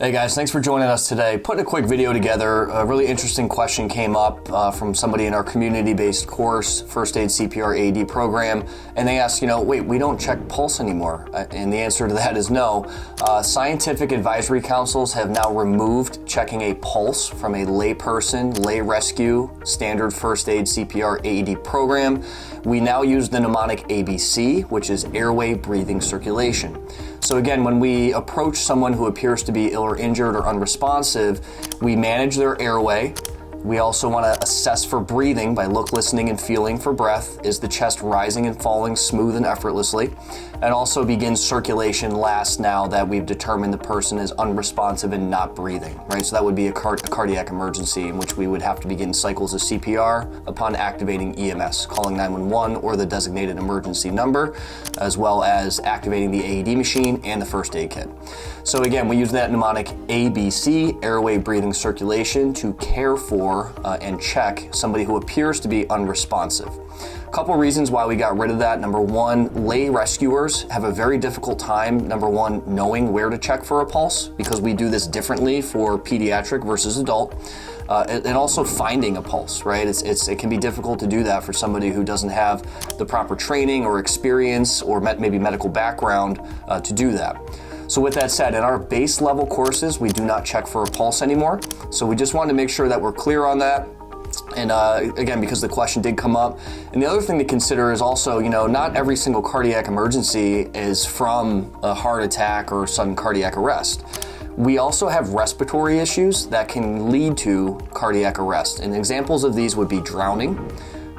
Hey guys, thanks for joining us today. Putting a quick video together. A really interesting question came up from somebody in our community-based course, First Aid CPR AED program, and they asked, wait, we don't check pulse anymore. And the answer to that is no. Scientific advisory councils have now removed checking a pulse from a layperson, lay rescue, standard First Aid CPR AED program. We now use the mnemonic ABC, which is airway, breathing, circulation. So again, when we approach someone who appears to be ill or injured or unresponsive, we manage their airway. We also want to assess for breathing by listening and feeling for breath. Is the chest rising and falling smooth and effortlessly? And also begin circulation last now that we've determined the person is unresponsive and not breathing, right? So that would be a cardiac emergency in which we would have to begin cycles of CPR upon activating EMS, calling 911 or the designated emergency number, as well as activating the AED machine and the first aid kit. So again, we use that mnemonic ABC, airway, breathing, circulation, to care for and check somebody who appears to be unresponsive. A couple reasons why we got rid of that. Number one, lay rescuers have a very difficult time, number one, knowing where to check for a pulse, because we do this differently for pediatric versus adult. And also finding a pulse, right? It can be difficult to do that for somebody who doesn't have the proper training or experience or maybe medical background to do that. So with that said, in our base level courses, we do not check for a pulse anymore. So we just wanted to make sure that we're clear on that. And again, because the question did come up. And the other thing to consider is also, not every single cardiac emergency is from a heart attack or sudden cardiac arrest. We also have respiratory issues that can lead to cardiac arrest. And examples of these would be drowning.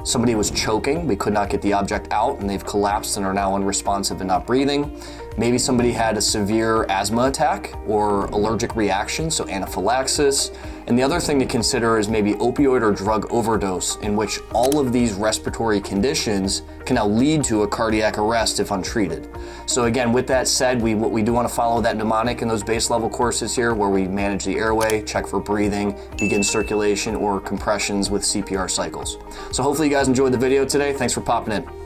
Somebody was choking, we could not get the object out, and they've collapsed and are now unresponsive and not breathing. Maybe somebody had a severe asthma attack or allergic reaction, so anaphylaxis. And the other thing to consider is maybe opioid or drug overdose, in which all of these respiratory conditions can now lead to a cardiac arrest if untreated. So again, with that said, we do want to follow that mnemonic in those base level courses here, where we manage the airway, check for breathing, begin circulation or compressions with CPR cycles. So hopefully you guys enjoyed the video today. Thanks for popping in.